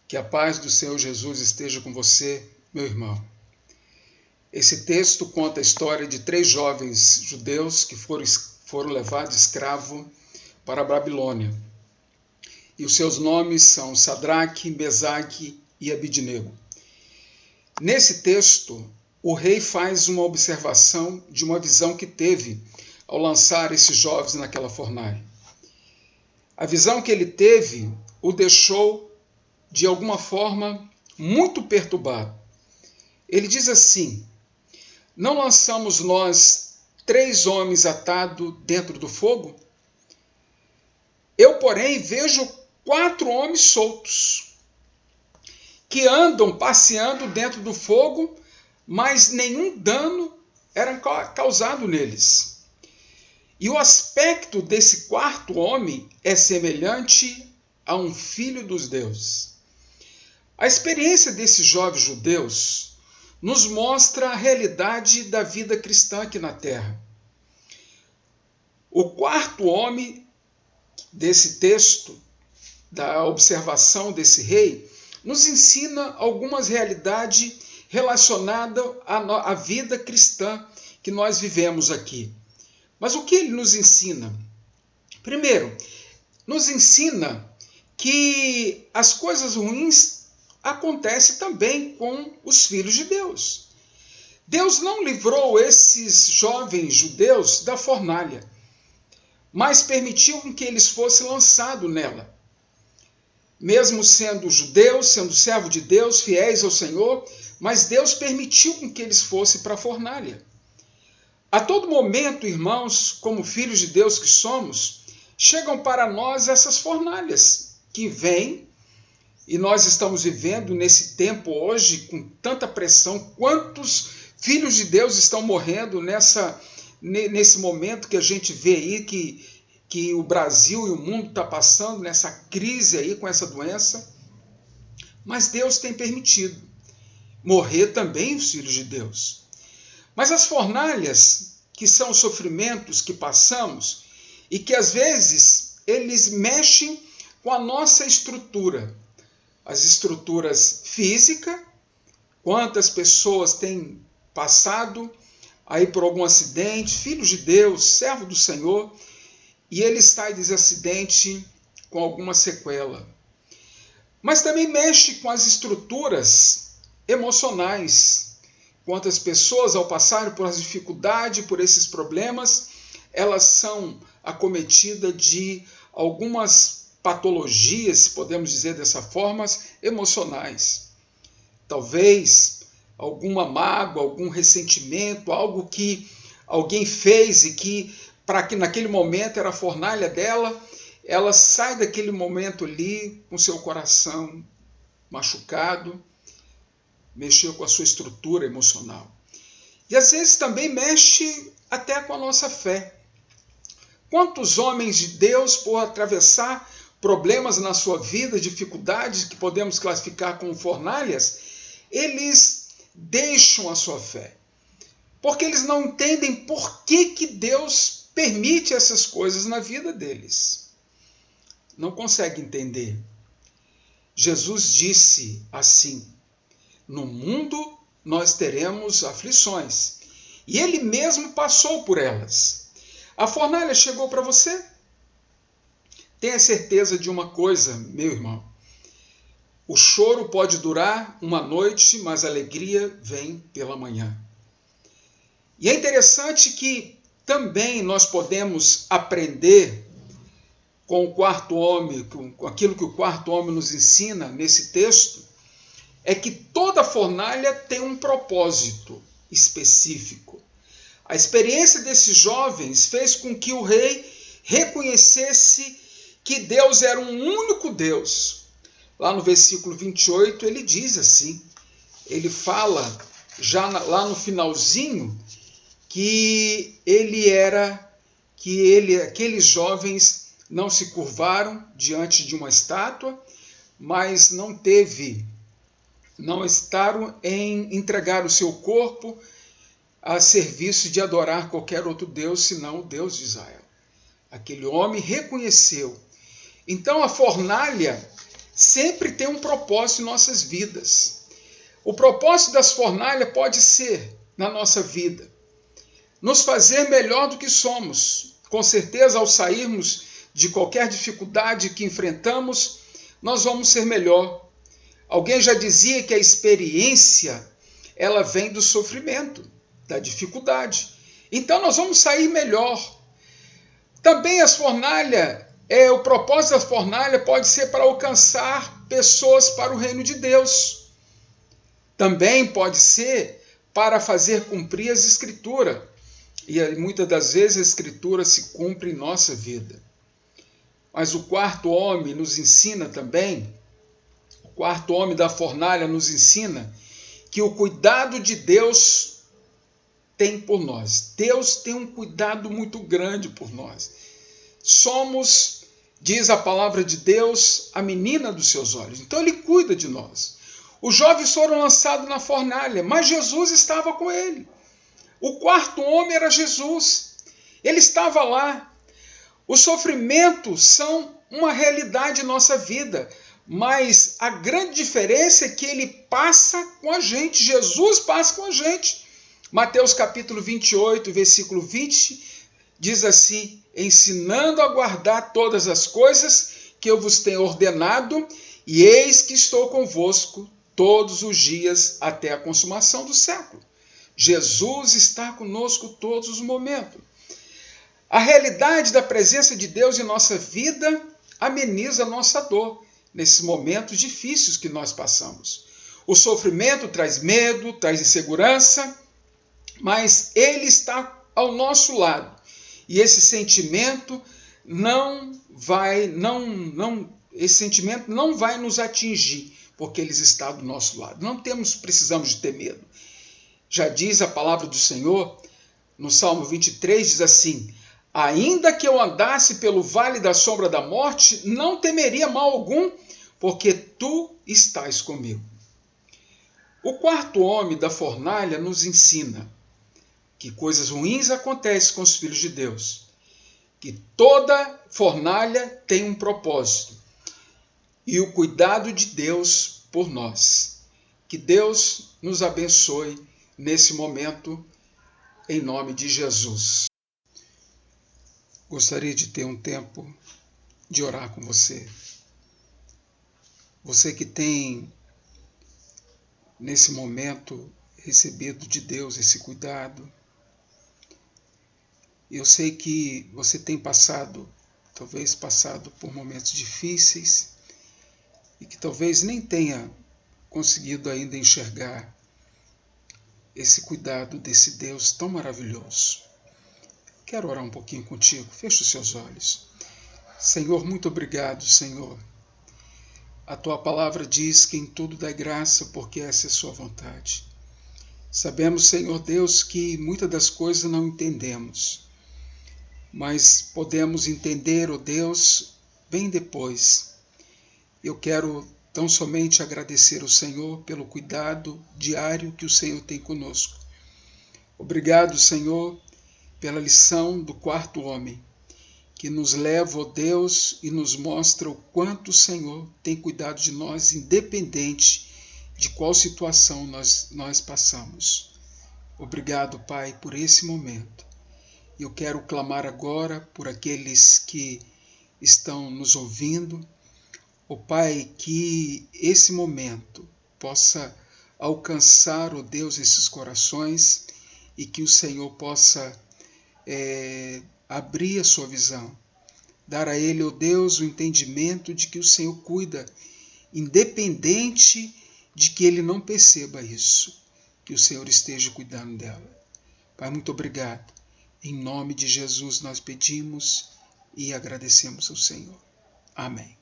Que a paz do Senhor Jesus esteja com você, meu irmão. Esse texto conta a história de 3 jovens judeus que foram levados escravo para a Babilônia. E os seus nomes são Sadraque, Mesaque e Abidnego. Nesse texto, o rei faz uma observação de uma visão que teve ao lançar esses jovens naquela fornalha. A visão que ele teve o deixou, de alguma forma, muito perturbado. Ele diz assim: não lançamos nós 3 homens atados dentro do fogo? Eu, porém, vejo 4 homens soltos, que andam passeando dentro do fogo, mas nenhum dano era causado neles. E o aspecto desse 4º homem é semelhante a um filho dos deuses. A experiência desses jovens judeus nos mostra a realidade da vida cristã aqui na Terra. O 4º homem desse texto, da observação desse rei, nos ensina algumas realidades relacionadas à vida cristã que nós vivemos aqui. Mas o que ele nos ensina? Primeiro, nos ensina que as coisas ruins acontecem também com os filhos de Deus. Deus não livrou esses jovens judeus da fornalha, mas permitiu que eles fossem lançados nela. Mesmo sendo judeus, sendo servo de Deus, fiéis ao Senhor, mas Deus permitiu que eles fossem para a fornalha. A todo momento, irmãos, como filhos de Deus que somos, chegam para nós essas fornalhas que vêm, e nós estamos vivendo nesse tempo hoje com tanta pressão. Quantos filhos de Deus estão morrendo nesse momento que a gente vê aí que o Brasil e o mundo está passando nessa crise aí com essa doença? Mas Deus tem permitido morrer também os filhos de Deus. Mas as fornalhas, que são os sofrimentos que passamos e que às vezes eles mexem com a nossa estrutura, as estruturas físicas. Quantas pessoas têm passado aí por algum acidente, filhos de Deus, servo do Senhor, e ele sai desse acidente com alguma sequela. Mas também mexe com as estruturas emocionais. Quantas pessoas, ao passarem por as dificuldades, por esses problemas, elas são acometidas de algumas patologias, se podemos dizer dessa forma, emocionais. Talvez alguma mágoa, algum ressentimento, algo que alguém fez e que, para que naquele momento era a fornalha dela, ela sai daquele momento ali com seu coração machucado, mexeu com a sua estrutura emocional. E às vezes também mexe até com a nossa fé. Quantos homens de Deus, por atravessar problemas na sua vida, dificuldades que podemos classificar como fornalhas, eles deixam a sua fé. Porque eles não entendem por que Deus permite essas coisas na vida deles. Não conseguem entender. Jesus disse assim: no mundo nós teremos aflições. E ele mesmo passou por elas. A fornalha chegou para você? Tenha certeza de uma coisa, meu irmão. O choro pode durar uma noite, mas a alegria vem pela manhã. E é interessante que também nós podemos aprender com o 4º homem, com aquilo que o 4º homem nos ensina nesse texto, é que toda fornalha tem um propósito específico. A experiência desses jovens fez com que o rei reconhecesse que Deus era um único Deus. Lá no versículo 28 ele diz assim, ele fala já lá no finalzinho que aqueles jovens não se curvaram diante de uma estátua, mas não estaram em entregar o seu corpo a serviço de adorar qualquer outro Deus, senão o Deus de Israel. Aquele homem reconheceu. Então a fornalha sempre tem um propósito em nossas vidas. O propósito das fornalhas pode ser, na nossa vida, nos fazer melhor do que somos. Com certeza, ao sairmos de qualquer dificuldade que enfrentamos, nós vamos ser melhor. Alguém já dizia que a experiência, ela vem do sofrimento, da dificuldade. Então nós vamos sair melhor. Também as fornalhas, o propósito da fornalha pode ser para alcançar pessoas para o reino de Deus. Também pode ser para fazer cumprir as escrituras. E muitas das vezes a escritura se cumpre em nossa vida. Mas o quarto homem nos ensina também, o quarto homem da fornalha nos ensina que o cuidado de Deus tem por nós. Deus tem um cuidado muito grande por nós. Somos, diz a palavra de Deus, a menina dos seus olhos. Então ele cuida de nós. Os jovens foram lançados na fornalha, mas Jesus estava com ele. O quarto homem era Jesus. Ele estava lá. Os sofrimentos são uma realidade em nossa vida, mas a grande diferença é que ele passa com a gente. Jesus passa com a gente. Mateus capítulo 28, versículo 20, diz assim: ensinando a guardar todas as coisas que eu vos tenho ordenado, e eis que estou convosco todos os dias até a consumação do século. Jesus está conosco todos os momentos. A realidade da presença de Deus em nossa vida ameniza a nossa dor nesses momentos difíceis que nós passamos. O sofrimento traz medo, traz insegurança, mas Ele está ao nosso lado. E esse sentimento não vai nos atingir, porque Ele está do nosso lado. Não precisamos de ter medo. Já diz a palavra do Senhor, no Salmo 23, diz assim: ainda que eu andasse pelo vale da sombra da morte, não temeria mal algum, porque tu estás comigo. O quarto homem da fornalha nos ensina que coisas ruins acontecem com os filhos de Deus, que toda fornalha tem um propósito e o cuidado de Deus por nós. Que Deus nos abençoe nesse momento, em nome de Jesus. Gostaria de ter um tempo de orar com você. Você que tem, nesse momento, recebido de Deus esse cuidado. Eu sei que você tem talvez passado por momentos difíceis e que talvez nem tenha conseguido ainda enxergar esse cuidado desse Deus tão maravilhoso. Quero orar um pouquinho contigo. Feche os seus olhos. Senhor, muito obrigado, Senhor. A tua palavra diz que em tudo dá graça, porque essa é a sua vontade. Sabemos, Senhor Deus, que muitas das coisas não entendemos, mas podemos entender, ó Deus, bem depois. Eu quero tão somente agradecer ao Senhor pelo cuidado diário que o Senhor tem conosco. Obrigado, Senhor, pela lição do quarto homem, que nos leva, ó Deus, e nos mostra o quanto o Senhor tem cuidado de nós, independente de qual situação nós passamos. Obrigado, Pai, por esse momento. Eu quero clamar agora por aqueles que estão nos ouvindo. Ó Pai, que esse momento possa alcançar, ó Deus, esses corações e que o Senhor possa abrir a sua visão, dar a ele, ó Deus, o entendimento de que o Senhor cuida, independente de que ele não perceba isso, que o Senhor esteja cuidando dela. Pai, muito obrigado. Em nome de Jesus nós pedimos e agradecemos ao Senhor. Amém.